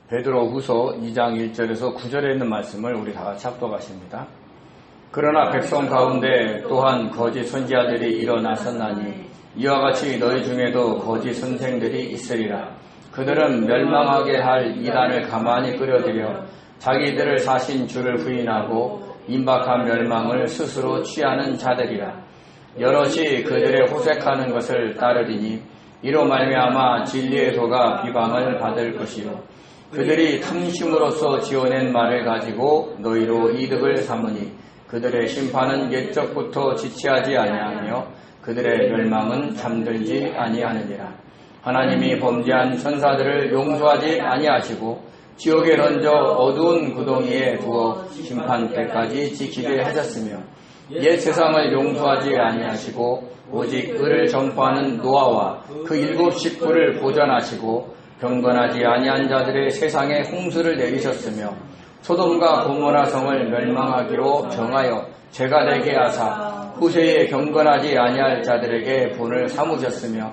베드로후서 2장 1절에서 9절에 있는 말씀을 우리 다 같이 합독하십니다. 그러나 백성 가운데 또한 거짓 선지자들이 일어났었나니 이와 같이 너희 중에도 거짓 선생들이 있으리라. 그들은 멸망하게 할 이단을 가만히 끌어들여 자기들을 사신 주를 부인하고 임박한 멸망을 스스로 취하는 자들이라. 여럿이 그들의 호색하는 것을 따르리니 이로 말미암아 진리의 도가 비방을 받을 것이요 그들이 탐심으로써 지어낸 말을 가지고 너희로 이득을 삼으니 그들의 심판은 옛적부터 지체하지 아니하며 그들의 멸망은 잠들지 아니하느니라. 하나님이 범죄한 천사들을 용서하지 아니하시고 지옥에 던져 어두운 구덩이에 두어 심판 때까지 지키게 하셨으며 옛 세상을 용서하지 아니하시고 오직 을을 전파하는 노아와 그 7 식구를 보전하시고 경건하지 아니한 자들의 세상에 홍수를 내리셨으며 소돔과 고모라 성을 멸망하기로 정하여 죄가 되게 하사 후세에 경건하지 아니할 자들에게 본을 삼으셨으며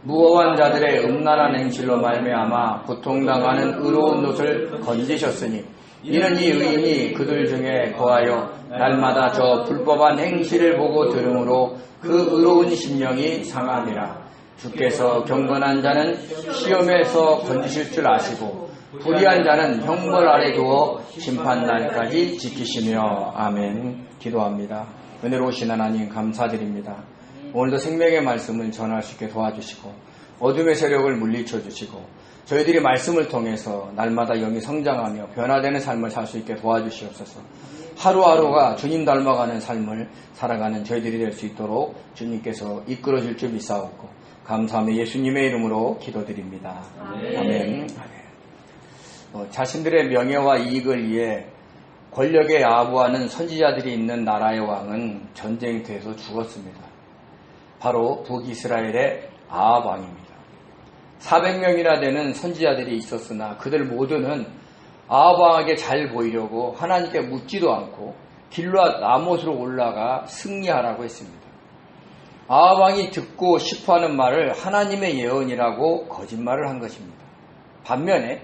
무고한 자들의 음란한 행실로 말미암아 고통당하는 의로운 롯을 건지셨으니 이는 이 의인이 그들 중에 거하여 날마다 저 불법한 행실을 보고 들음으로 그 의로운 심령이 상함이라. 주께서 경건한 자는 시험에서 건지실 줄 아시고 불의한 자는 형벌 아래 두어 심판날까지 지키시며. 아멘. 기도합니다. 은혜로우신 하나님 감사드립니다. 오늘도 생명의 말씀을 전할 수 있게 도와주시고 어둠의 세력을 물리쳐 주시고 저희들이 말씀을 통해서 날마다 영이 성장하며 변화되는 삶을 살 수 있게 도와주시옵소서. 하루하루가 주님 닮아가는 삶을 살아가는 저희들이 될 수 있도록 주님께서 이끌어 줄 줄 믿사옵고 감사하며 예수님의 이름으로 기도드립니다. 아멘. 자신들의 명예와 이익을 위해 권력에 아부하는 선지자들이 있는 나라의 왕은 전쟁터에서 죽었습니다. 바로 북이스라엘의 아합 왕입니다. 400명이나 되는 선지자들이 있었으나 그들 모두는 아합 왕에게 잘 보이려고 하나님께 묻지도 않고 길르앗 라못으로 올라가 승리하라고 했습니다. 아합 왕이 듣고 싶어하는 말을 하나님의 예언이라고 거짓말을 한 것입니다. 반면에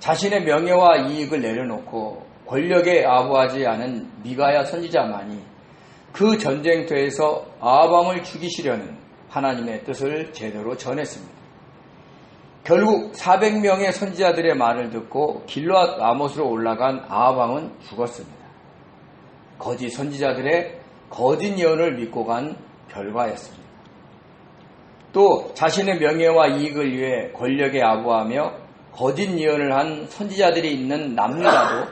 자신의 명예와 이익을 내려놓고 권력에 아부하지 않은 미가야 선지자만이 그 전쟁터에서 아합 왕을 죽이시려는 하나님의 뜻을 제대로 전했습니다. 결국 400명의 선지자들의 말을 듣고 길르앗 라못으로 올라간 아합 왕은 죽었습니다. 거짓 선지자들의 거짓 예언을 믿고 간 결과였습니다. 또 자신의 명예와 이익을 위해 권력에 아부하며 거짓 예언을 한 선지자들이 있는 남유다도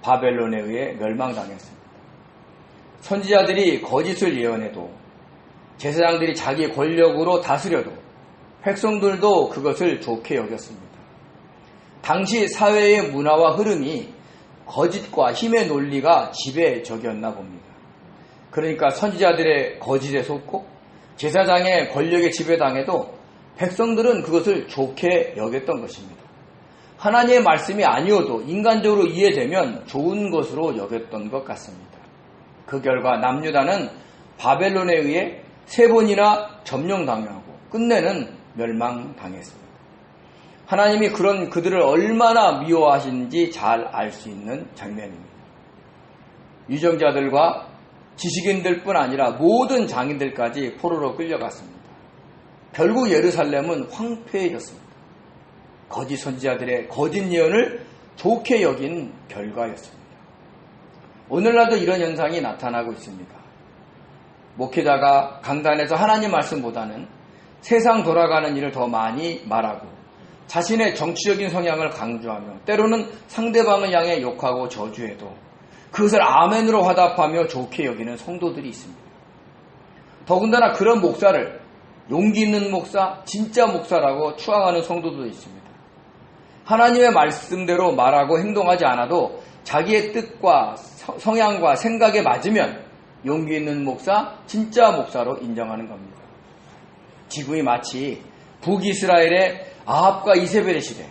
바벨론에 의해 멸망당했습니다. 선지자들이 거짓을 예언해도 제사장들이 자기 권력으로 다스려도 백성들도 그것을 좋게 여겼습니다. 당시 사회의 문화와 흐름이 거짓과 힘의 논리가 지배적이었나 봅니다. 그러니까 선지자들의 거짓에 속고 제사장의 권력에 지배당해도 백성들은 그것을 좋게 여겼던 것입니다. 하나님의 말씀이 아니어도 인간적으로 이해되면 좋은 것으로 여겼던 것 같습니다. 그 결과 남유다는 바벨론에 의해 3번이나 점령당하고 끝내는 멸망당했습니다. 하나님이 그런 그들을 얼마나 미워하시는지 잘 알 수 있는 장면입니다. 유정자들과 지식인들뿐 아니라 모든 장인들까지 포로로 끌려갔습니다. 결국 예루살렘은 황폐해졌습니다. 거짓 선지자들의 거짓 예언을 좋게 여긴 결과였습니다. 오늘날도 이런 현상이 나타나고 있습니다. 목회자가 강단에서 하나님 말씀보다는 세상 돌아가는 일을 더 많이 말하고 자신의 정치적인 성향을 강조하며 때로는 상대방을 향해 욕하고 저주해도 그것을 아멘으로 화답하며 좋게 여기는 성도들이 있습니다. 더군다나 그런 목사를 용기 있는 목사, 진짜 목사라고 추앙하는 성도도 있습니다. 하나님의 말씀대로 말하고 행동하지 않아도 자기의 뜻과 성향과 생각에 맞으면 용기 있는 목사, 진짜 목사로 인정하는 겁니다. 지금이 마치 북이스라엘의 아합과 이세벨의 시대,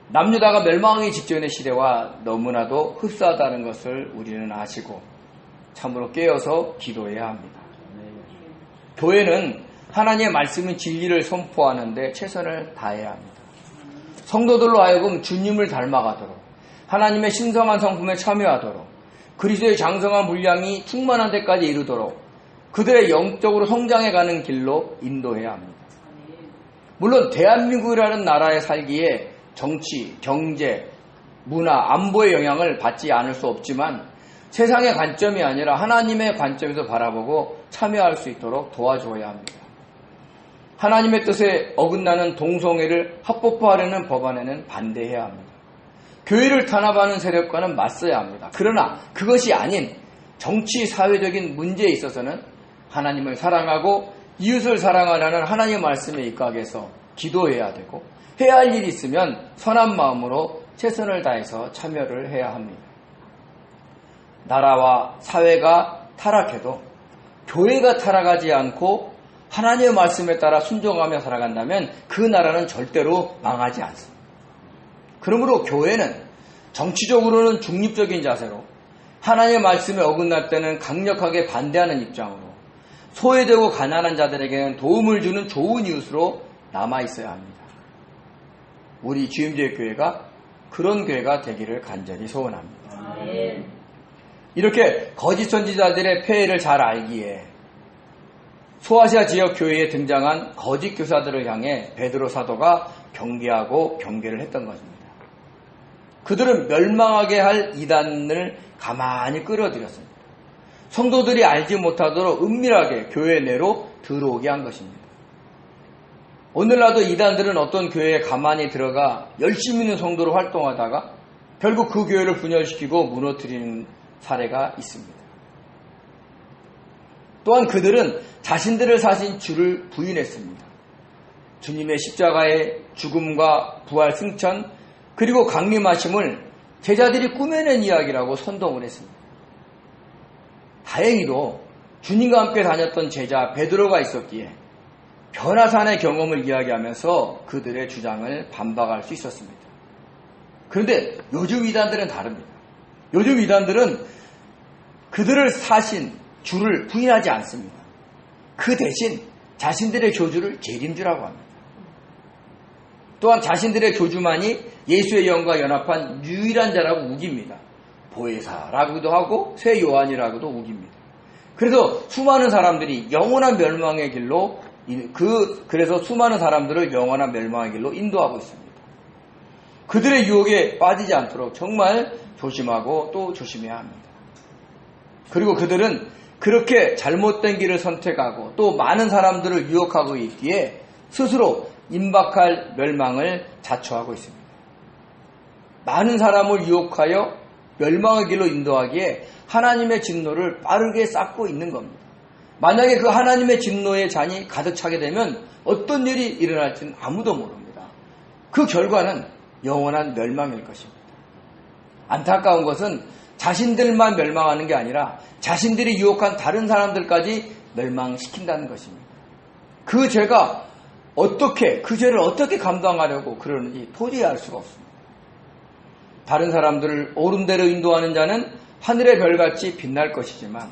남유다가 멸망하기 직전의 시대와 너무나도 흡사하다는 것을 우리는 아시고 참으로 깨어서 기도해야 합니다. 교회는 하나님의 말씀인 진리를 선포하는데 최선을 다해야 합니다. 성도들로 하여금 주님을 닮아가도록 하나님의 신성한 성품에 참여하도록 그리스도의 장성한 분량이 충만한 데까지 이르도록 그들의 영적으로 성장해가는 길로 인도해야 합니다. 물론 대한민국이라는 나라에 살기에 정치, 경제, 문화, 안보의 영향을 받지 않을 수 없지만 세상의 관점이 아니라 하나님의 관점에서 바라보고 참여할 수 있도록 도와줘야 합니다. 하나님의 뜻에 어긋나는 동성애를 합법화하려는 법안에는 반대해야 합니다. 교회를 탄압하는 세력과는 맞서야 합니다. 그러나 그것이 아닌 정치, 사회적인 문제에 있어서는 하나님을 사랑하고 이웃을 사랑하라는 하나님의 말씀에 입각해서 기도해야 되고 해야 할 일이 있으면 선한 마음으로 최선을 다해서 참여를 해야 합니다. 나라와 사회가 타락해도 교회가 타락하지 않고 하나님의 말씀에 따라 순종하며 살아간다면 그 나라는 절대로 망하지 않습니다. 그러므로 교회는 정치적으로는 중립적인 자세로 하나님의 말씀에 어긋날 때는 강력하게 반대하는 입장으로 소외되고 가난한 자들에게는 도움을 주는 좋은 이웃으로 남아있어야 합니다. 우리 주임제의 교회가 그런 교회가 되기를 간절히 소원합니다. 이렇게 거짓 선지자들의 폐해를 잘 알기에 소아시아 지역 교회에 등장한 거짓 교사들을 향해 베드로 사도가 경계하고 경계를 했던 것입니다. 그들은 멸망하게 할 이단을 가만히 끌어들였습니다. 성도들이 알지 못하도록 은밀하게 교회 내로 들어오게 한 것입니다. 오늘날도 이단들은 어떤 교회에 가만히 들어가 열심히 있는 성도로 활동하다가 결국 그 교회를 분열시키고 무너뜨리는 사례가 있습니다. 또한 그들은 자신들을 사신 주를 부인했습니다. 주님의 십자가의 죽음과 부활 승천 그리고 강림하심을 제자들이 꾸며낸 이야기라고 선동을 했습니다. 다행히도 주님과 함께 다녔던 제자 베드로가 있었기에 변화산의 경험을 이야기하면서 그들의 주장을 반박할 수 있었습니다. 그런데 요즘 이단들은 다릅니다. 요즘 이단들은 그들을 사신 주를 부인하지 않습니다. 그 대신 자신들의 교주를 재림주라고 합니다. 또한 자신들의 교주만이 예수의 영과 연합한 유일한 자라고 우깁니다. 보혜사라고도 하고 새 요한이라고도 우깁니다. 그래서 수많은 사람들이 영원한 멸망의 길로 그래서 수많은 사람들을 영원한 멸망의 길로 인도하고 있습니다. 그들의 유혹에 빠지지 않도록 정말 조심하고 또 조심해야 합니다. 그리고 그들은 그렇게 잘못된 길을 선택하고 또 많은 사람들을 유혹하고 있기에 스스로 임박할 멸망을 자초하고 있습니다. 많은 사람을 유혹하여 멸망의 길로 인도하기에 하나님의 진노를 빠르게 쌓고 있는 겁니다. 만약에 그 하나님의 진노의 잔이 가득 차게 되면 어떤 일이 일어날지는 아무도 모릅니다. 그 결과는 영원한 멸망일 것입니다. 안타까운 것은 자신들만 멸망하는 게 아니라 자신들이 유혹한 다른 사람들까지 멸망시킨다는 것입니다. 그 죄가 그 죄를 어떻게 감당하려고 그러는지 도저히 알 수가 없습니다. 다른 사람들을 옳은 대로 인도하는 자는 하늘의 별같이 빛날 것이지만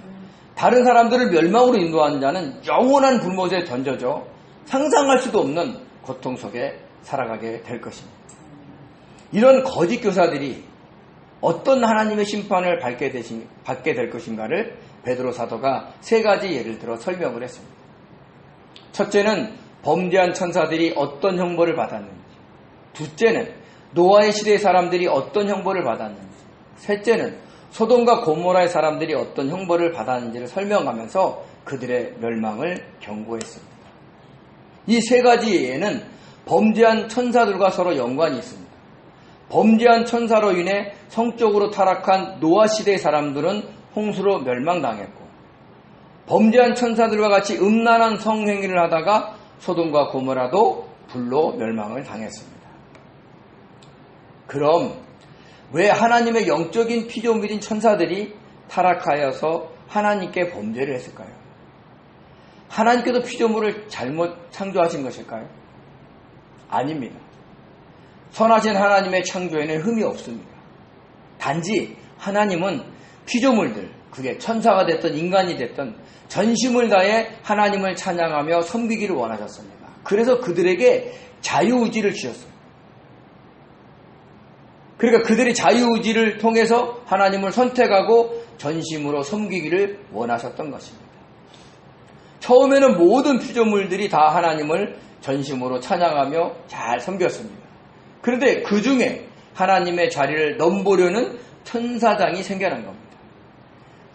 다른 사람들을 멸망으로 인도하는 자는 영원한 불못에 던져져 상상할 수도 없는 고통 속에 살아가게 될 것입니다. 이런 거짓 교사들이 어떤 하나님의 심판을 받게 될 것인가를 베드로 사도가 세 가지 예를 들어 설명을 했습니다. 첫째는 범죄한 천사들이 어떤 형벌을 받았는지, 둘째는 노아의 시대의 사람들이 어떤 형벌을 받았는지, 셋째는 소돔과 고모라의 사람들이 어떤 형벌을 받았는지를 설명하면서 그들의 멸망을 경고했습니다. 이 세 가지 예는 범죄한 천사들과 서로 연관이 있습니다. 범죄한 천사로 인해 성적으로 타락한 노아 시대의 사람들은 홍수로 멸망당했고 범죄한 천사들과 같이 음란한 성행위를 하다가 소돔과 고모라도 불로 멸망을 당했습니다. 그럼 왜 하나님의 영적인 피조물인 천사들이 타락하여서 하나님께 범죄를 했을까요? 하나님께서 피조물을 잘못 창조하신 것일까요? 아닙니다. 선하신 하나님의 창조에는 흠이 없습니다. 단지 하나님은 피조물들, 그게 천사가 됐든 인간이 됐든 전심을 다해 하나님을 찬양하며 섬기기를 원하셨습니다. 그래서 그들에게 자유의지를 주셨어요. 그러니까 그들이 자유의지를 통해서 하나님을 선택하고 전심으로 섬기기를 원하셨던 것입니다. 처음에는 모든 피조물들이 다 하나님을 전심으로 찬양하며 잘 섬겼습니다. 그런데 그 중에 하나님의 자리를 넘보려는 천사장이 생겨난 겁니다.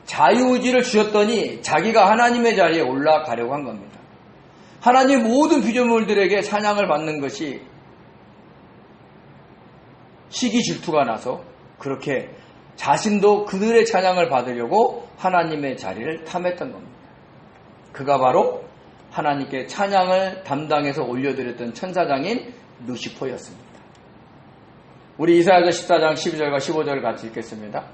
자유의지를 주셨더니 자기가 하나님의 자리에 올라가려고 한 겁니다. 하나님 모든 피조물들에게 찬양을 받는 것이 시기 질투가 나서 그렇게 자신도 그들의 찬양을 받으려고 하나님의 자리를 탐했던 겁니다. 그가 바로 하나님께 찬양을 담당해서 올려드렸던 천사장인 루시퍼였습니다. 우리 이사야서 14장 12절과 15절을 같이 읽겠습니다.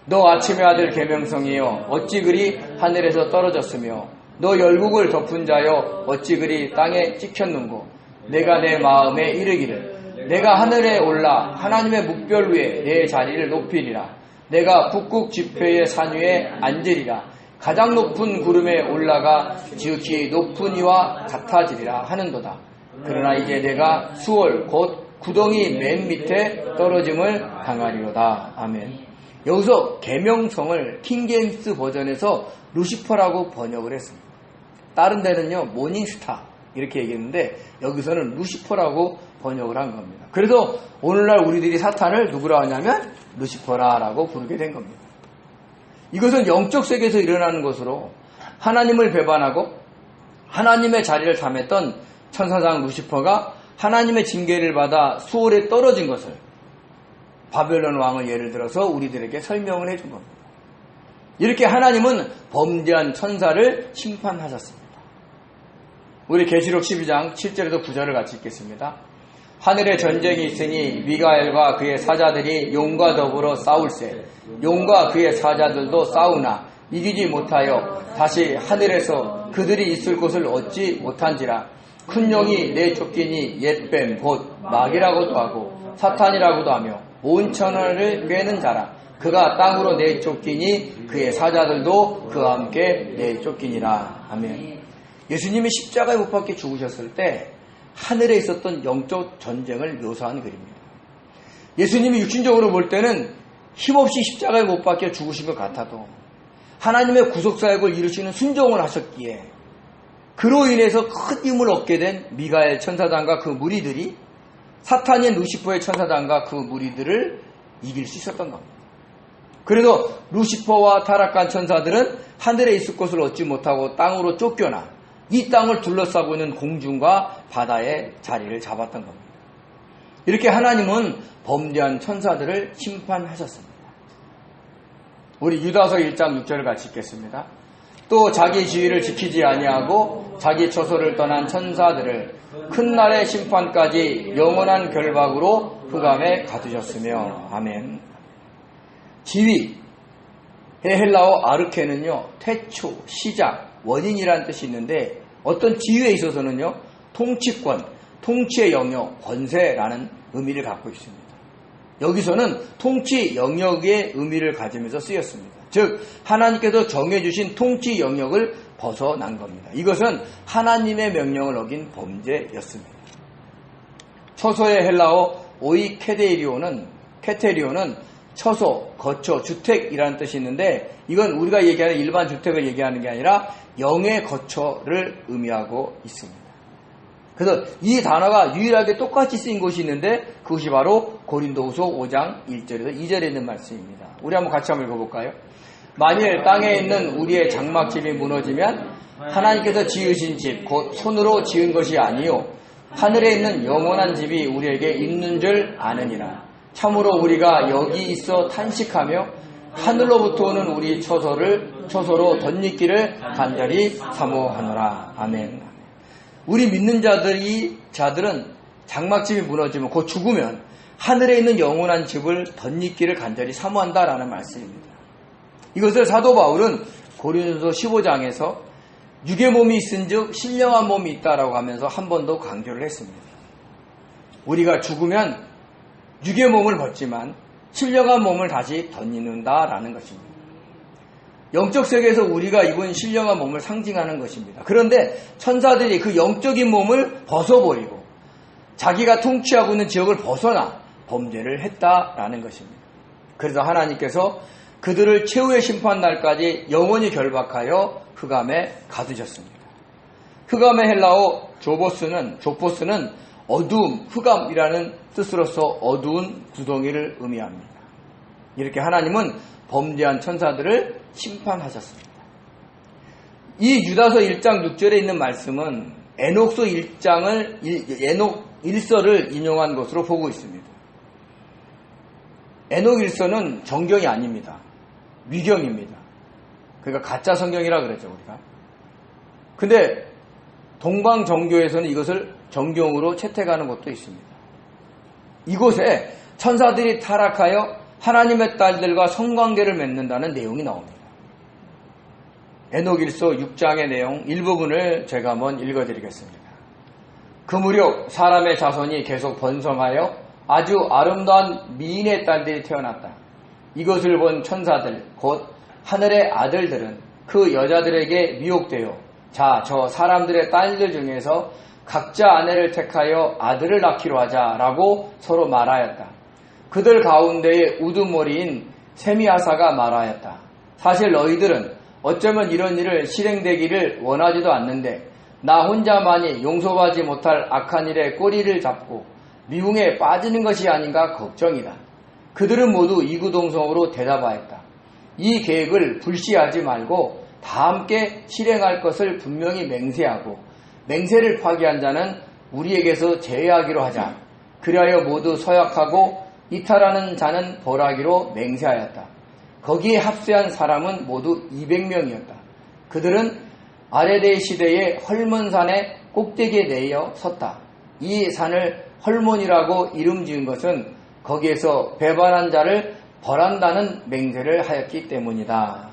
너 아침의 아들 계명성이여 어찌 그리 하늘에서 떨어졌으며 너 열국을 덮은 자여 어찌 그리 땅에 찍혔는고 내가 내 마음에 이르기를 내가 하늘에 올라 하나님의 묵별 위에 내 자리를 높이리라 내가 북극 지폐의 산 위에 앉으리라 가장 높은 구름에 올라가 지극히 높은 이와 같아지리라 하는도다. 그러나 이제 내가 수월 곧 구덩이 맨 밑에 떨어짐을 당하리로다. 아멘. 여기서 계명성을 킹제임스 버전에서 루시퍼라고 번역을 했습니다. 다른 데는요 모닝스타 이렇게 얘기했는데 여기서는 루시퍼라고 번역을 한 겁니다. 그래서 오늘날 우리들이 사탄을 누구라 하냐면 루시퍼라라고 부르게 된 겁니다. 이것은 영적 세계에서 일어나는 것으로 하나님을 배반하고 하나님의 자리를 탐했던 천사장 루시퍼가 하나님의 징계를 받아 수월에 떨어진 것을 바벨론 왕을 예를 들어서 우리들에게 설명을 해준 겁니다. 이렇게 하나님은 범죄한 천사를 심판하셨습니다. 우리 계시록 12장 7절에서 9절을 같이 읽겠습니다. 하늘에 전쟁이 있으니 미가엘과 그의 사자들이 용과 더불어 싸울세 용과 그의 사자들도 싸우나 이기지 못하여 다시 하늘에서 그들이 있을 곳을 얻지 못한지라 큰 용이 내쫓기니 옛뱀 곧 마귀라고도 하고 사탄이라고도 하며 온 천하를 꿰는 자라 그가 땅으로 내쫓기니 그의 사자들도 그와 함께 내쫓기니라. 아멘. 예수님이 십자가에 못 박혀 죽으셨을 때 하늘에 있었던 영적 전쟁을 묘사한 글입니다. 예수님이 육신적으로 볼 때는 힘없이 십자가에 못 박혀 죽으신 것 같아도 하나님의 구속사역을 이루시는 순종을 하셨기에 그로 인해서 큰 힘을 얻게 된 미가엘 천사장과 그 무리들이 사탄인 루시퍼의 천사장과 그 무리들을 이길 수 있었던 겁니다. 그래서 루시퍼와 타락한 천사들은 하늘에 있을 곳을 얻지 못하고 땅으로 쫓겨나 이 땅을 둘러싸고 있는 공중과 바다의 자리를 잡았던 겁니다. 이렇게 하나님은 범죄한 천사들을 심판하셨습니다. 우리 유다서 1장 6절을 같이 읽겠습니다. 또 자기 지위를 지키지 아니하고 자기 처소를 떠난 천사들을 큰 날의 심판까지 영원한 결박으로 흑암에 가두셨으며. 아멘. 지위의 헬라어 아르케는요 태초, 시작, 원인이라는 뜻이 있는데 어떤 지위에 있어서는요 통치권, 통치의 영역, 권세라는 의미를 갖고 있습니다. 여기서는 통치 영역의 의미를 가지면서 쓰였습니다. 즉 하나님께서 정해주신 통치 영역을 벗어난 겁니다. 이것은 하나님의 명령을 어긴 범죄였습니다. 처소의 헬라어 오이케테리오는 처소, 거처, 주택이라는 뜻이 있는데 이건 우리가 얘기하는 일반 주택을 얘기하는 게 아니라 영의 거처를 의미하고 있습니다. 그래서 이 단어가 유일하게 똑같이 쓰인 곳이 있는데 그것이 바로 고린도후서 5장 1절에서 2절에 있는 말씀입니다. 우리 한번 같이 한번 읽어볼까요? 만일 땅에 있는 우리의 장막집이 무너지면 하나님께서 지으신 집, 곧 손으로 지은 것이 아니요 하늘에 있는 영원한 집이 우리에게 있는 줄 아느니라. 참으로 우리가 여기 있어 탄식하며 하늘로부터 오는 우리 처소로 덧입기를 간절히 사모하노라. 아멘. 우리 믿는 자들은 장막집이 무너지면 곧 죽으면 하늘에 있는 영원한 집을 덧입기를 간절히 사모한다라는 말씀입니다. 이것을 사도 바울은 고린도서 15장에서 육의 몸이 있은즉 신령한 몸이 있다라고 하면서 한 번 더 강조를 했습니다. 우리가 죽으면 육의 몸을 벗지만 신령한 몸을 다시 덧입는다라는 것입니다. 영적 세계에서 우리가 입은 신령한 몸을 상징하는 것입니다. 그런데 천사들이 그 영적인 몸을 벗어버리고 자기가 통치하고 있는 지역을 벗어나 범죄를 했다라는 것입니다. 그래서 하나님께서 그들을 최후의 심판날까지 영원히 결박하여 흑암에 가두셨습니다. 흑암의 헬라어 조포스는 어두움, 흑암이라는 뜻으로서 어두운 구덩이를 의미합니다. 이렇게 하나님은 범죄한 천사들을 심판하셨습니다. 이 유다서 1장 6절에 있는 말씀은 에녹서 1서를 인용한 것으로 보고 있습니다. 에녹 1서는 정경이 아닙니다. 위경입니다. 그러니까 가짜 성경이라 그러죠, 우리가. 근데 동방정교에서는 이것을 정경으로 채택하는 것도 있습니다. 이곳에 천사들이 타락하여 하나님의 딸들과 성관계를 맺는다는 내용이 나옵니다. 에녹일서 6장의 내용 일부분을 제가 한번 읽어드리겠습니다. 그 무렵 사람의 자손이 계속 번성하여 아주 아름다운 미인의 딸들이 태어났다. 이것을 본 천사들 곧 하늘의 아들들은 그 여자들에게 미혹되어 자, 저 사람들의 딸들 중에서 각자 아내를 택하여 아들을 낳기로 하자라고 서로 말하였다. 그들 가운데에 우두머리인 세미아사가 말하였다. 사실 너희들은 어쩌면 이런 일을 실행되기를 원하지도 않는데 나 혼자만이 용서하지 못할 악한 일에 꼬리를 잡고 미궁에 빠지는 것이 아닌가 걱정이다. 그들은 모두 이구동성으로 대답하였다. 이 계획을 불시하지 말고 다 함께 실행할 것을 분명히 맹세하고 맹세를 파기한 자는 우리에게서 제외하기로 하자. 그리하여 모두 서약하고 이탈하는 자는 벌하기로 맹세하였다. 거기에 합세한 사람은 모두 200명이었다. 그들은 아레데 시대의 헐몬산의 꼭대기에 내어 섰다. 이 산을 헐몬이라고 이름 지은 것은 거기에서 배반한 자를 벌한다는 맹세를 하였기 때문이다.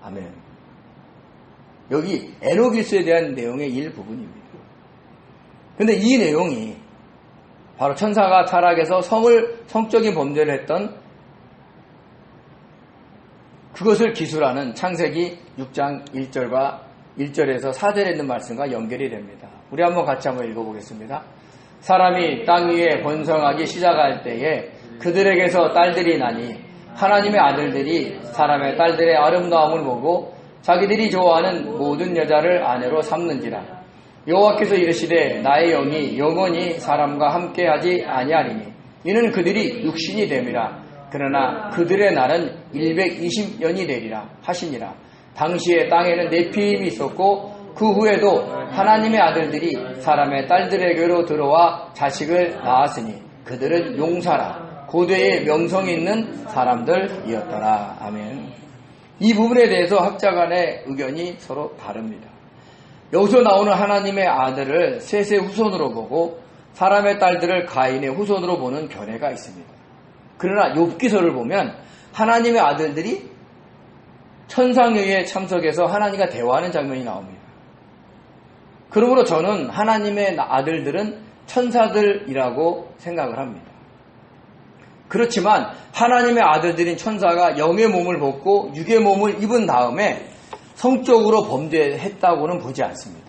아멘. 여기 에녹일서에 대한 내용의 일부분입니다. 그런데 이 내용이 바로 천사가 타락해서 성적인 범죄를 했던 그것을 기술하는 창세기 6장 1절에서 4절에 있는 말씀과 연결이 됩니다. 우리 한번 같이 한번 읽어보겠습니다. 사람이 땅 위에 번성하기 시작할 때에 그들에게서 딸들이 나니 하나님의 아들들이 사람의 딸들의 아름다움을 보고 자기들이 좋아하는 모든 여자를 아내로 삼는지라. 여호와께서 이르시되 나의 영이 영원히 사람과 함께하지 아니하리니 이는 그들이 육신이 됨이라. 그러나 그들의 날은 120년이 되리라 하시니라. 당시에 땅에는 네피림이 있었고 그 후에도 하나님의 아들들이 사람의 딸들에게로 들어와 자식을 낳았으니 그들은 용사라 고대의 명성이 있는 사람들이었더라. 아멘. 이 부분에 대해서 학자 간의 의견이 서로 다릅니다. 여기서 나오는 하나님의 아들을 셋의 후손으로 보고 사람의 딸들을 가인의 후손으로 보는 견해가 있습니다. 그러나 욥기서를 보면 하나님의 아들들이 천상회의에 참석해서 하나님과 대화하는 장면이 나옵니다. 그러므로 저는 하나님의 아들들은 천사들이라고 생각을 합니다. 그렇지만 하나님의 아들들인 천사가 영의 몸을 벗고 육의 몸을 입은 다음에 성적으로 범죄했다고는 보지 않습니다.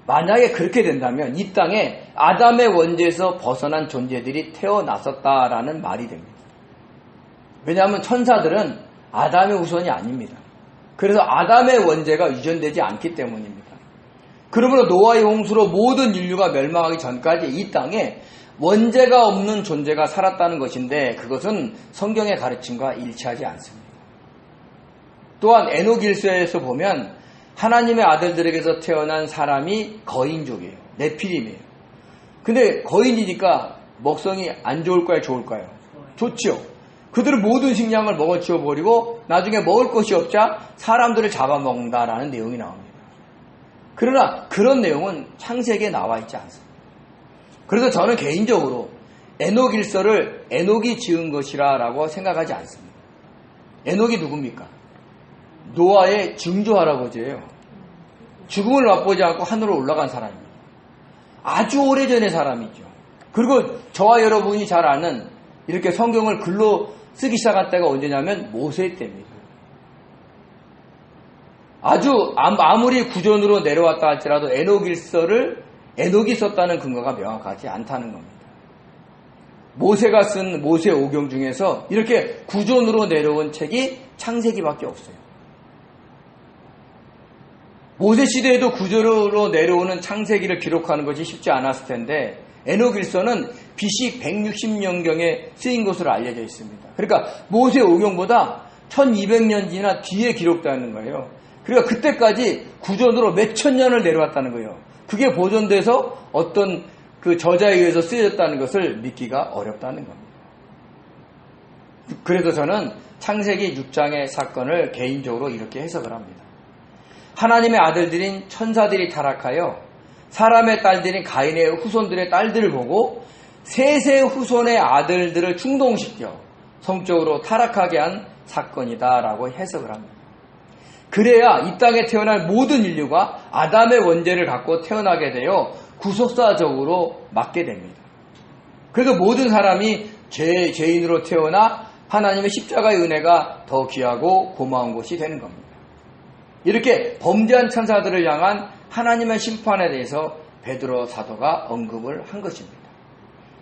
만약에 그렇게 된다면 이 땅에 아담의 원죄에서 벗어난 존재들이 태어났었다라는 말이 됩니다. 왜냐하면 천사들은 아담의 후손이 아닙니다. 그래서 아담의 원죄가 유전되지 않기 때문입니다. 그러므로 노아의 홍수로 모든 인류가 멸망하기 전까지 이 땅에 원죄가 없는 존재가 살았다는 것인데 그것은 성경의 가르침과 일치하지 않습니다. 또한 에녹 1서에서 보면 하나님의 아들들에게서 태어난 사람이 거인족이에요. 네피림이에요. 근데 거인이니까 먹성이 안 좋을까요? 좋을까요? 좋죠. 그들은 모든 식량을 먹어치워버리고 나중에 먹을 것이 없자 사람들을 잡아먹는다라는 내용이 나옵니다. 그러나 그런 내용은 창세기에 나와 있지 않습니다. 그래서 저는 개인적으로 에녹 1서를 에녹이 지은 것이라고 생각하지 않습니다. 에녹이 누굽니까? 노아의 증조 할아버지예요. 죽음을 맛보지 않고 하늘로 올라간 사람입니다. 아주 오래전의 사람이죠. 그리고 저와 여러분이 잘 아는 이렇게 성경을 글로 쓰기 시작한 때가 언제냐면 모세 때입니다. 아무리 구전으로 내려왔다 할지라도 에녹 1서를 에녹이 썼다는 근거가 명확하지 않다는 겁니다. 모세가 쓴 모세오경 중에서 이렇게 구존으로 내려온 책이 창세기밖에 없어요. 모세 시대에도 구존으로 내려오는 창세기를 기록하는 것이 쉽지 않았을 텐데 에녹일서는 BC 160년경에 쓰인 것으로 알려져 있습니다. 그러니까 모세오경보다 1200년 지나 뒤에 기록되는 거예요. 그러니까 그때까지 구존으로 몇천 년을 내려왔다는 거예요. 그게 보존돼서 어떤 그 저자에 의해서 쓰여졌다는 것을 믿기가 어렵다는 겁니다. 그래서 저는 창세기 6장의 사건을 개인적으로 이렇게 해석을 합니다. 하나님의 아들들인 천사들이 타락하여 사람의 딸들인 가인의 후손들의 딸들을 보고 셋의 후손의 아들들을 충동시켜 성적으로 타락하게 한 사건이다라고 해석을 합니다. 그래야 이 땅에 태어날 모든 인류가 아담의 원죄를 갖고 태어나게 되어 구속사적으로 맞게 됩니다. 그래서 모든 사람이 죄인으로 태어나 하나님의 십자가의 은혜가 더 귀하고 고마운 것이 되는 겁니다. 이렇게 범죄한 천사들을 향한 하나님의 심판에 대해서 베드로 사도가 언급을 한 것입니다.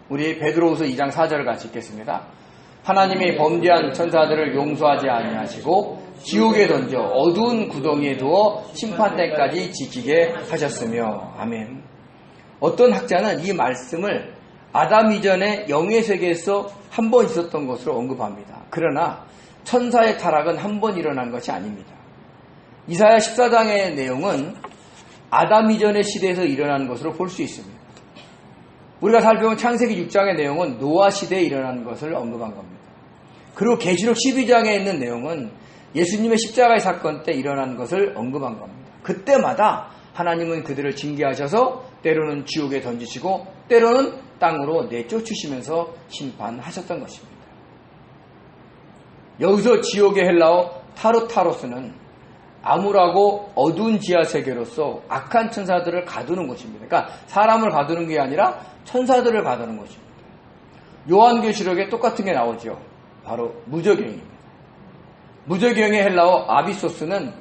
우리 베드로후서 2장 4절을 같이 읽겠습니다. 하나님이 범죄한 천사들을 용서하지 아니하시고 지옥에 던져 어두운 구덩이에 두어 심판때까지 지키게 하셨으며 아멘. 어떤 학자는 이 말씀을 아담 이전에 영의 세계에서 한 번 있었던 것으로 언급합니다. 그러나 천사의 타락은 한 번 일어난 것이 아닙니다. 이사야 14장의 내용은 아담 이전의 시대에서 일어난 것으로 볼 수 있습니다. 우리가 살펴본 창세기 6장의 내용은 노아 시대에 일어난 것을 언급한 겁니다. 그리고 계시록 12장에 있는 내용은 예수님의 십자가의 사건 때 일어난 것을 언급한 겁니다. 그때마다 하나님은 그들을 징계하셔서 때로는 지옥에 던지시고 때로는 땅으로 내쫓으시면서 심판하셨던 것입니다. 여기서 지옥의 헬라어 타르타로스는 암울하고 어두운 지하세계로서 악한 천사들을 가두는 것입니다. 그러니까 사람을 가두는 게 아니라 천사들을 가두는 것입니다. 요한계시록에 똑같은 게 나오죠. 바로 무저갱입니다. 무저갱의 헬라어 아비소스는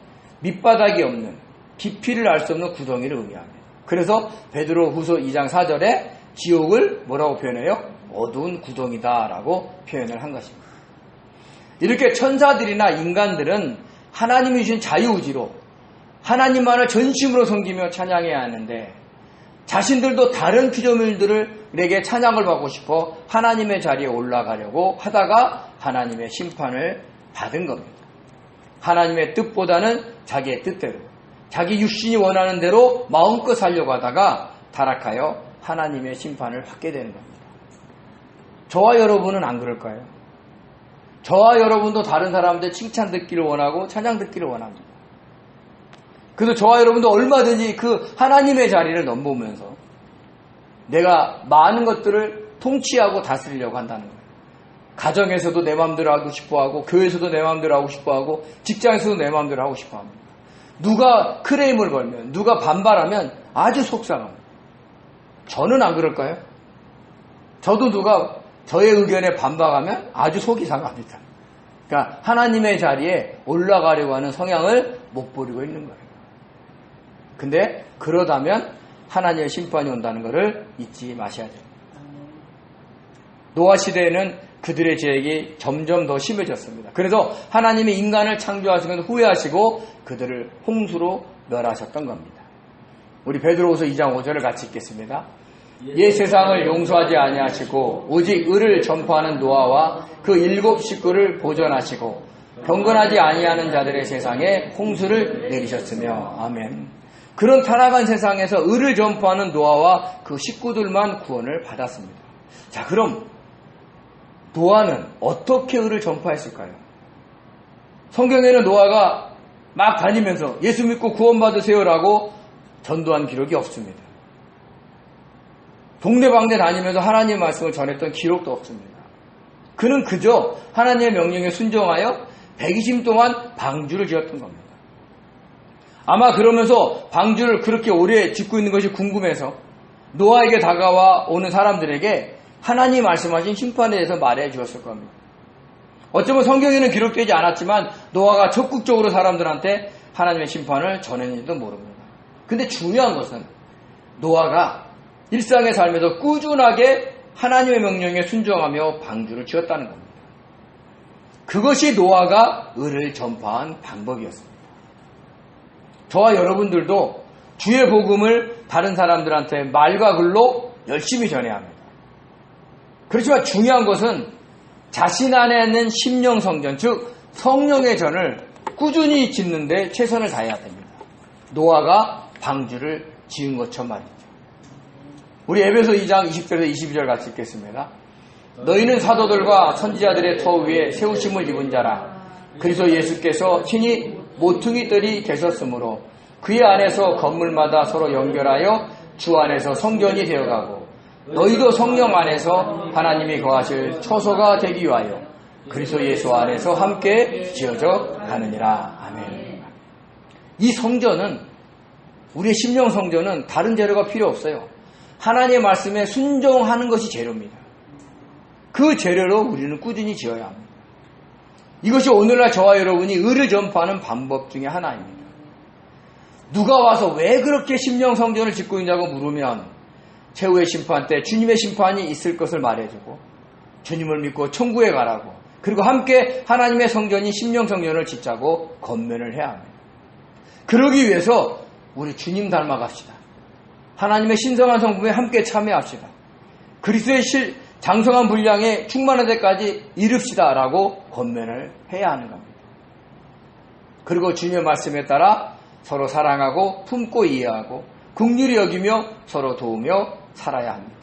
밑바닥이 없는 깊이를 알 수 없는 구덩이를 의미합니다. 그래서 베드로 후서 2장 4절에 지옥을 뭐라고 표현해요? 어두운 구덩이다라고 표현을 한 것입니다. 이렇게 천사들이나 인간들은 하나님이 주신 자유의지로 하나님만을 전심으로 섬기며 찬양해야 하는데 자신들도 다른 피조물들에게 찬양을 받고 싶어 하나님의 자리에 올라가려고 하다가 하나님의 심판을 받은 겁니다. 하나님의 뜻보다는 자기의 뜻대로 자기 육신이 원하는 대로 마음껏 살려고 하다가 타락하여 하나님의 심판을 받게 되는 겁니다. 저와 여러분은 안 그럴까요? 저와 여러분도 다른 사람들 칭찬 듣기를 원하고 찬양 듣기를 원합니다. 그래서 저와 여러분도 얼마든지 그 하나님의 자리를 넘보면서 내가 많은 것들을 통치하고 다스리려고 한다는 거예요. 가정에서도 내 마음대로 하고 싶어하고 교회에서도 내 마음대로 하고 싶어하고 직장에서도 내 마음대로 하고 싶어합니다. 누가 크레임을 걸면 누가 반발하면 아주 속상합니다. 저는 안 그럴까요? 저도 누가 저의 의견에 반박하면 아주 속이 상합니다. 그러니까 하나님의 자리에 올라가려고 하는 성향을 못 버리고 있는 거예요. 근데 그러다면 하나님의 심판이 온다는 것을 잊지 마셔야 됩니다. 노아 시대에는 그들의 죄악이 점점 더 심해졌습니다. 그래서 하나님이 인간을 창조하시면서 후회하시고 그들을 홍수로 멸하셨던 겁니다. 우리 베드로후서 2장 5절을 같이 읽겠습니다. 옛 세상을 용서하지 아니하시고 오직 의를 전파하는 노아와 그 7 식구를 보존하시고 경건하지 아니하는 자들의 세상에 홍수를 내리셨으며 아멘. 그런 타락한 세상에서 의를 전파하는 노아와 그 식구들만 구원을 받았습니다. 자, 그럼 노아는 어떻게 의를 전파했을까요? 성경에는 노아가 막 다니면서 예수 믿고 구원받으세요라고 전도한 기록이 없습니다. 동네방네 다니면서 하나님의 말씀을 전했던 기록도 없습니다. 그는 그저 하나님의 명령에 순종하여 120년 동안 방주를 지었던 겁니다. 아마 그러면서 방주를 그렇게 오래 짓고 있는 것이 궁금해서 노아에게 다가와 오는 사람들에게 하나님이 말씀하신 심판에 대해서 말해 주었을 겁니다. 어쩌면 성경에는 기록되지 않았지만 노아가 적극적으로 사람들한테 하나님의 심판을 전했는지도 모릅니다. 근데 중요한 것은 노아가 일상의 삶에서 꾸준하게 하나님의 명령에 순종하며 방주를 지었다는 겁니다. 그것이 노아가 의를 전파한 방법이었습니다. 저와 여러분들도 주의 복음을 다른 사람들한테 말과 글로 열심히 전해야 합니다. 그렇지만 중요한 것은 자신 안에 있는 심령 성전, 즉 성령의 전을 꾸준히 짓는 데 최선을 다해야 됩니다. 노아가 방주를 지은 것처럼 말이죠. 우리 에베소 2장 20절에서 22절 같이 읽겠습니다. 너희는 사도들과 선지자들의 터 위에 세우심을 입은 자라. 그리스도 예수께서 친히 모퉁이들이 되셨으므로 그의 안에서 건물마다 서로 연결하여 주 안에서 성전이 되어가고 너희도 성령 안에서 하나님이 거하실 처소가 되기 위하여 그리스도 예수 안에서 함께 지어져 가느니라. 아멘. 이 성전은, 우리의 심령 성전은 다른 재료가 필요 없어요. 하나님의 말씀에 순종하는 것이 재료입니다. 그 재료로 우리는 꾸준히 지어야 합니다. 이것이 오늘날 저와 여러분이 의를 전파하는 방법 중에 하나입니다. 누가 와서 왜 그렇게 심령 성전을 짓고 있냐고 물으면 최후의 심판 때 주님의 심판이 있을 것을 말해주고 주님을 믿고 천국에 가라고, 그리고 함께 하나님의 성전이 심령 성전을 짓자고 권면을 해야 합니다. 그러기 위해서 우리 주님 닮아갑시다. 하나님의 신성한 성품에 함께 참여합시다. 그리스도의 장성한 분량에 충만한 데까지 이릅시다라고 권면을 해야 하는 겁니다. 그리고 주님의 말씀에 따라 서로 사랑하고 품고 이해하고 긍휼히 여기며 서로 도우며 살아야 합니다.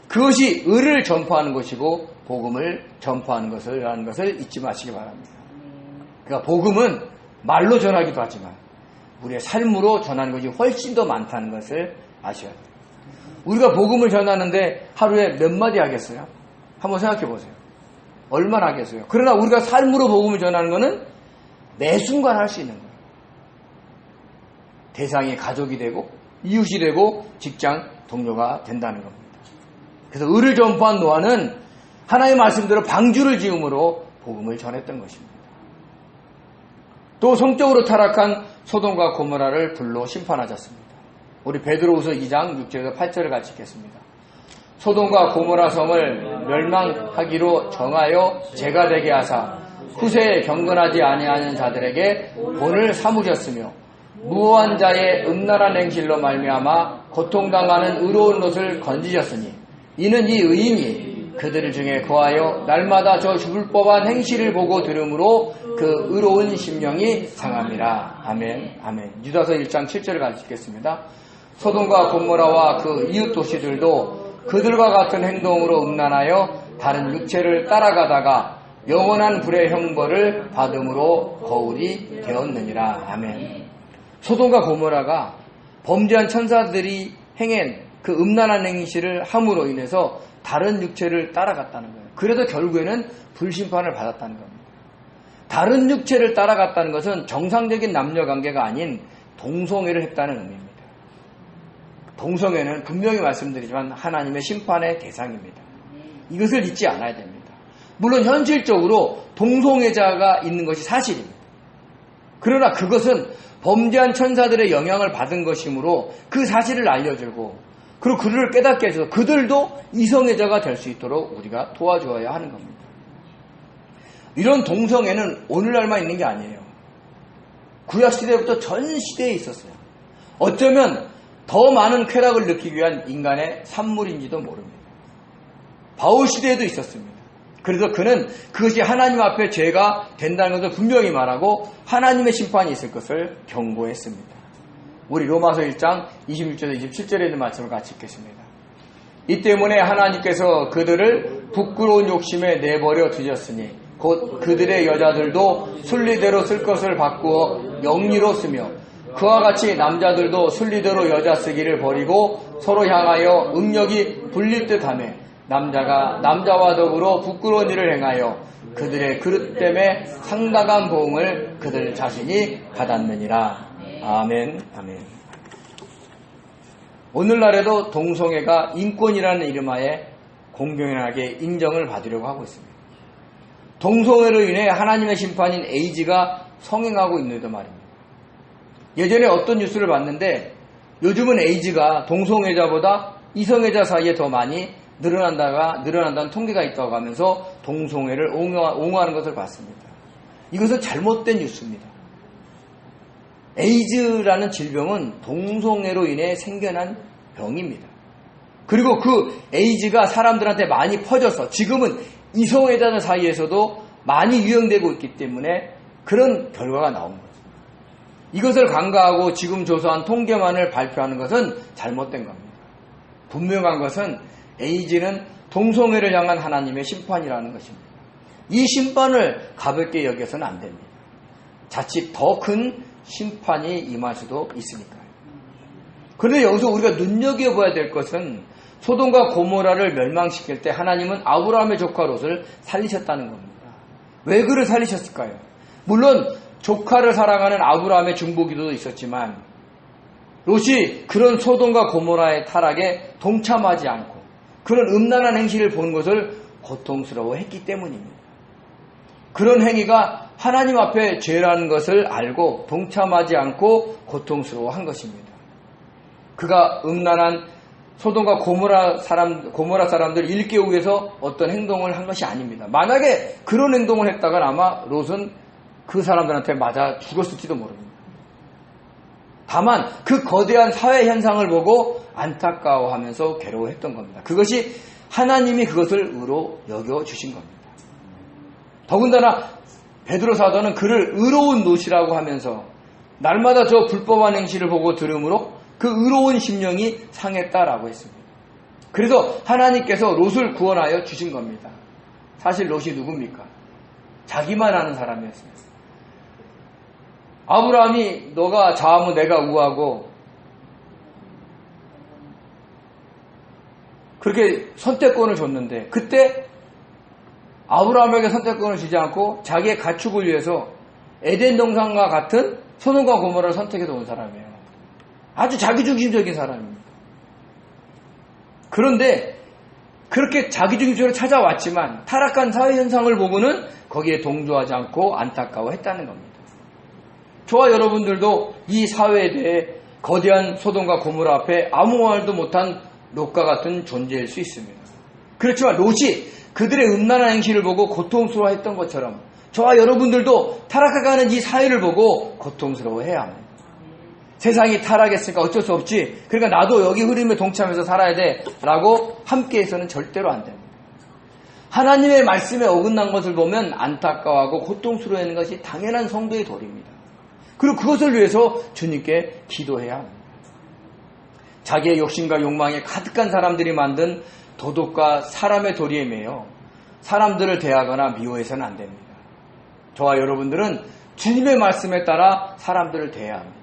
그것이 의를 전파하는 것이고 복음을 전파하는 것이라는 것을 잊지 마시기 바랍니다. 그러니까 복음은 말로 전하기도 하지만 우리의 삶으로 전하는 것이 훨씬 더 많다는 것을 아셔야 돼요. 우리가 복음을 전하는데 하루에 몇 마디 하겠어요? 한번 생각해 보세요. 얼마나 하겠어요? 그러나 우리가 삶으로 복음을 전하는 것은 매 순간 할 수 있는 거예요. 대상이 가족이 되고 이웃이 되고 직장 동료가 된다는 겁니다. 그래서 의를 전파한 노아는 하나님의 말씀대로 방주를 지음으로 복음을 전했던 것입니다. 또 성적으로 타락한 소돔과 고모라를 불로 심판하셨습니다. 우리 베드로후서 2장 6절에서 8절을 같이 읽겠습니다. 소돔과 고모라 섬을 멸망하기로 정하여 죄가 되게 하사 후세에 경건하지 아니하는 자들에게 본을 삼으셨으며 무고한 자의 음란한 행실로 말미암아 고통당하는 의로운 것을 건지셨으니 이는 이 의인이 그들 중에 거하여 날마다 저 죽을 법한 행실을 보고 들으므로 그 의로운 심령이 상함이라. 아멘. 아멘. 유다서 1장 7절을 같이 읽겠습니다. 소돔과 고모라와 그 이웃 도시들도 그들과 같은 행동으로 음란하여 다른 육체를 따라가다가 영원한 불의 형벌을 받음으로 거울이 되었느니라. 아멘. 소돔과 고모라가 범죄한 천사들이 행한 그 음란한 행실을 함으로 인해서 다른 육체를 따라갔다는 거예요. 그래서 결국에는 불심판을 받았다는 겁니다. 다른 육체를 따라갔다는 것은 정상적인 남녀관계가 아닌 동성애를 했다는 의미입니다. 동성애는 분명히 말씀드리지만 하나님의 심판의 대상입니다. 이것을 잊지 않아야 됩니다. 물론 현실적으로 동성애자가 있는 것이 사실입니다. 그러나 그것은 범죄한 천사들의 영향을 받은 것이므로 그 사실을 알려주고 그리고 그들을 깨닫게 해서 그들도 이성애자가 될 수 있도록 우리가 도와줘야 하는 겁니다. 이런 동성애는 오늘날만 있는 게 아니에요. 구약시대부터 전 시대에 있었어요. 어쩌면 더 많은 쾌락을 느끼기 위한 인간의 산물인지도 모릅니다. 바울 시대에도 있었습니다. 그래서 그는 그것이 하나님 앞에 죄가 된다는 것을 분명히 말하고 하나님의 심판이 있을 것을 경고했습니다. 우리 로마서 1장 26절에서 27절에 있는 말씀을 같이 읽겠습니다. 이 때문에 하나님께서 그들을 부끄러운 욕심에 내버려 두셨으니 곧 그들의 여자들도 순리대로 쓸 것을 바꾸어 영리로 쓰며 그와 같이 남자들도 순리대로 여자 쓰기를 버리고 서로 향하여 음력이 불릴 듯하며 남자가 남자와 더불어 부끄러운 일을 행하여 그들의 그릇 때문에 상당한 보응을 그들 자신이 받았느니라. 아멘. 아멘. 오늘날에도 동성애가 인권이라는 이름하에 공공연하게 인정을 받으려고 하고 있습니다. 동성애로 인해 하나님의 심판인 에이즈가 성행하고 있는데 말입니다. 예전에 어떤 뉴스를 봤는데 요즘은 에이즈가 동성애자보다 이성애자 사이에 더 많이 늘어난다는 통계가 있다고 하면서 동성애를 옹호하는 것을 봤습니다. 이것은 잘못된 뉴스입니다. 에이즈라는 질병은 동성애로 인해 생겨난 병입니다. 그리고 그 에이즈가 사람들한테 많이 퍼져서 지금은 이성애자들 사이에서도 많이 유행되고 있기 때문에 그런 결과가 나온 거죠. 이것을 간과하고 지금 조사한 통계만을 발표하는 것은 잘못된 겁니다. 분명한 것은 에이즈는 동성애를 향한 하나님의 심판이라는 것입니다. 이 심판을 가볍게 여겨서는 안 됩니다. 자칫 더 큰 심판이 임할 수도 있으니까요. 그런데 여기서 우리가 눈여겨봐야 될 것은 소돔과 고모라를 멸망시킬 때 하나님은 아브라함의 조카 롯을 살리셨다는 겁니다. 왜 그를 살리셨을까요? 물론 조카를 사랑하는 아브라함의 중보기도도 있었지만 롯이 그런 소돔과 고모라의 타락에 동참하지 않고 그런 음란한 행실을 본 것을 고통스러워했기 때문입니다. 그런 행위가 하나님 앞에 죄라는 것을 알고 동참하지 않고 고통스러워한 것입니다. 그가 음란한 소돔과 고모라 사람들 일깨우기 위해서 어떤 행동을 한 것이 아닙니다. 만약에 그런 행동을 했다간 아마 롯은 그 사람들한테 맞아 죽었을지도 모릅니다. 다만 그 거대한 사회 현상을 보고 안타까워하면서 괴로워했던 겁니다. 그것이 하나님이 그것을 의로 여겨주신 겁니다. 더군다나 베드로 사도는 그를 의로운 롯이라고 하면서 날마다 저 불법한 행실을 보고 들으므로 그 의로운 심령이 상했다라고 했습니다. 그래서 하나님께서 롯을 구원하여 주신 겁니다. 사실 롯이 누굽니까? 자기만 아는 사람이었어요. 아브라함이 너가 좌하면 내가 우하고 그렇게 선택권을 줬는데 그때 아브라함에게 선택권을 주지 않고 자기의 가축을 위해서 에덴 동산과 같은 소돔과 고모라를 선택해서 온 사람이에요. 아주 자기중심적인 사람입니다. 그런데 그렇게 자기중심적으로 찾아왔지만 타락한 사회 현상을 보고는 거기에 동조하지 않고 안타까워했다는 겁니다. 저와 여러분들도 이 사회에 대해 거대한 소돔과 고모라 앞에 아무 말도 못한 롯과 같은 존재일 수 있습니다. 그렇지만 롯이 그들의 음란한 행실을 보고 고통스러워했던 것처럼 저와 여러분들도 타락해가는 이 사회를 보고 고통스러워해야 합니다. 세상이 타락했으니까 어쩔 수 없지. 그러니까 나도 여기 흐름에 동참해서 살아야 돼 라고 함께해서는 절대로 안 됩니다. 하나님의 말씀에 어긋난 것을 보면 안타까워하고 고통스러워하는 것이 당연한 성도의 도리입니다. 그리고 그것을 위해서 주님께 기도해야 합니다. 자기의 욕심과 욕망에 가득한 사람들이 만든 도덕과 사람의 도리에 매여 사람들을 대하거나 미워해서는 안 됩니다. 저와 여러분들은 주님의 말씀에 따라 사람들을 대해야 합니다.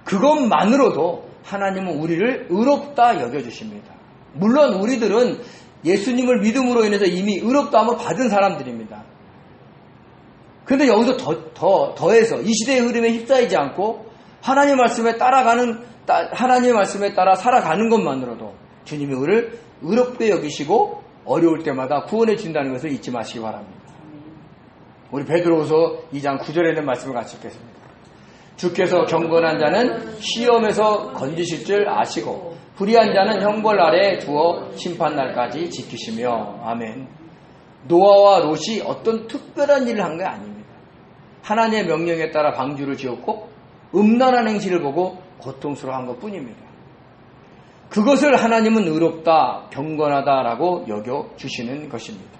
그것만으로도 하나님은 우리를 의롭다 여겨주십니다. 물론 우리들은 예수님을 믿음으로 인해서 이미 의롭다함을 받은 사람들입니다. 그런데 여기서 더해서 이 시대의 흐름에 휩싸이지 않고 하나님의 말씀에 따라 살아가는 것만으로도 주님이 우리를 의롭게 여기시고 어려울 때마다 구원해 준다는 것을 잊지 마시기 바랍니다. 우리 베드로후서 2장 9절에 있는 말씀을 같이 읽겠습니다. 주께서 경건한 자는 시험에서 건지실 줄 아시고 불의한 자는 형벌 아래 두어 심판날까지 지키시며. 아멘. 노아와 롯이 어떤 특별한 일을 한 게 아닙니다. 하나님의 명령에 따라 방주를 지었고 음란한 행실을 보고 고통스러워한 것뿐입니다. 그것을 하나님은 의롭다, 경건하다라고 여겨주시는 것입니다.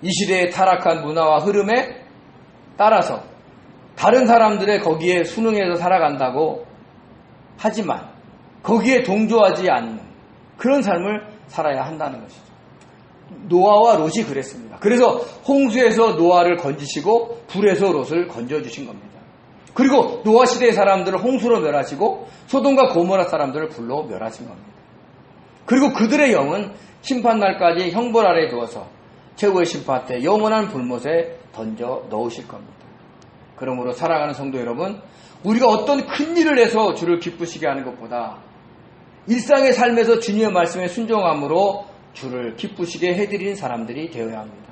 이 시대의 타락한 문화와 흐름에 따라서 다른 사람들의 거기에 순응해서 살아간다고 하지만 거기에 동조하지 않는 그런 삶을 살아야 한다는 것이죠. 노아와 롯이 그랬습니다. 그래서 홍수에서 노아를 건지시고 불에서 롯을 건져주신 겁니다. 그리고 노아 시대의 사람들을 홍수로 멸하시고 소돔과 고모라 사람들을 불로 멸하신 겁니다. 그리고 그들의 영은 심판날까지 형벌 아래에 두어서 최후의 심판 때 영원한 불못에 던져 넣으실 겁니다. 그러므로 사랑하는 성도 여러분, 우리가 어떤 큰 일을 해서 주를 기쁘시게 하는 것보다 일상의 삶에서 주님의 말씀에 순종함으로 주를 기쁘시게 해드리는 사람들이 되어야 합니다.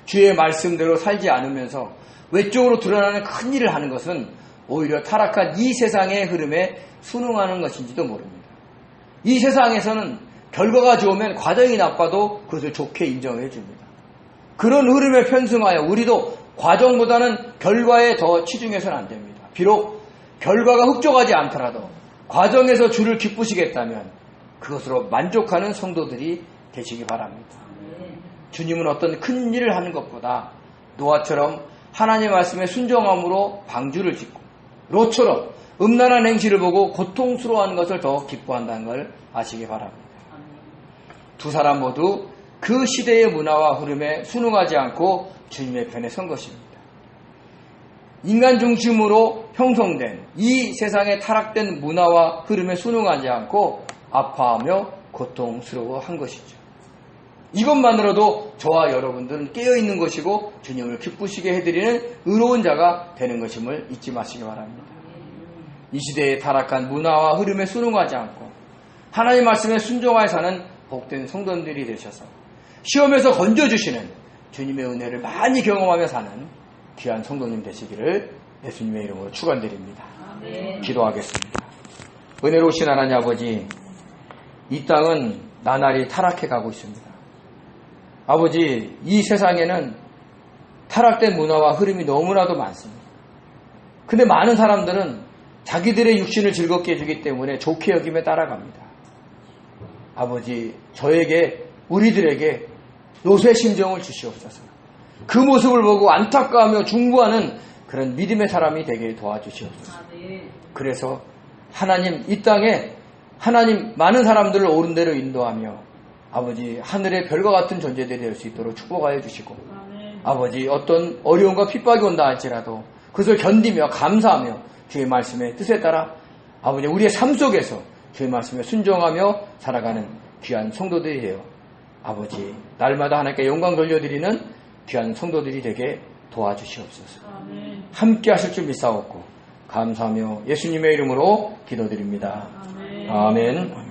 주의 말씀대로 살지 않으면서 외적으로 드러나는 큰 일을 하는 것은 오히려 타락한 이 세상의 흐름에 순응하는 것인지도 모릅니다. 이 세상에서는 결과가 좋으면 과정이 나빠도 그것을 좋게 인정해 줍니다. 그런 흐름에 편승하여 우리도 과정보다는 결과에 더 치중해서는 안 됩니다. 비록 결과가 흡족하지 않더라도 과정에서 주를 기쁘시겠다면 그것으로 만족하는 성도들이 되시기 바랍니다. 주님은 어떤 큰 일을 하는 것보다 노아처럼 하나님의 말씀에 순종함으로 방주를 짓고 롯처럼 음란한 행실을 보고 고통스러워하는 것을 더 기뻐한다는 걸 아시기 바랍니다. 두 사람 모두 그 시대의 문화와 흐름에 순응하지 않고 주님의 편에 선 것입니다. 인간 중심으로 형성된 이 세상에 타락된 문화와 흐름에 순응하지 않고 아파하며 고통스러워한 것이죠. 이것만으로도 저와 여러분들은 깨어있는 것이고 주님을 기쁘시게 해드리는 의로운 자가 되는 것임을 잊지 마시기 바랍니다. 이 시대에 타락한 문화와 흐름에 순응하지 않고 하나님 말씀에 순종하여 사는 복된 성도들이 되셔서 시험에서 건져주시는 주님의 은혜를 많이 경험하며 사는 귀한 성도님 되시기를 예수님의 이름으로 축원드립니다. 기도하겠습니다. 은혜로우신 하나님 아버지, 이 땅은 나날이 타락해 가고 있습니다. 아버지, 이 세상에는 타락된 문화와 흐름이 너무나도 많습니다. 근데 많은 사람들은 자기들의 육신을 즐겁게 해주기 때문에 좋게 여김에 따라갑니다. 아버지, 저에게, 우리들에게 롯의 심정을 주시옵소서. 그 모습을 보고 안타까워하며 중부하는 그런 믿음의 사람이 되게 도와주시옵소서. 그래서 하나님, 이 땅에 하나님 많은 사람들을 옳은 대로 인도하며 아버지, 하늘의 별과 같은 존재들이 될 수 있도록 축복하여 주시고 아버지, 어떤 어려움과 핍박이 온다 할지라도 그것을 견디며 감사하며 주의 말씀의 뜻에 따라 아버지, 우리의 삶 속에서 주의 말씀에 순종하며 살아가는 귀한 성도들이 되어 아버지, 날마다 하나님께 영광 돌려드리는 귀한 성도들이 되게 도와주시옵소서. 함께 하실 줄 믿사옵고 감사하며 예수님의 이름으로 기도드립니다. 아멘.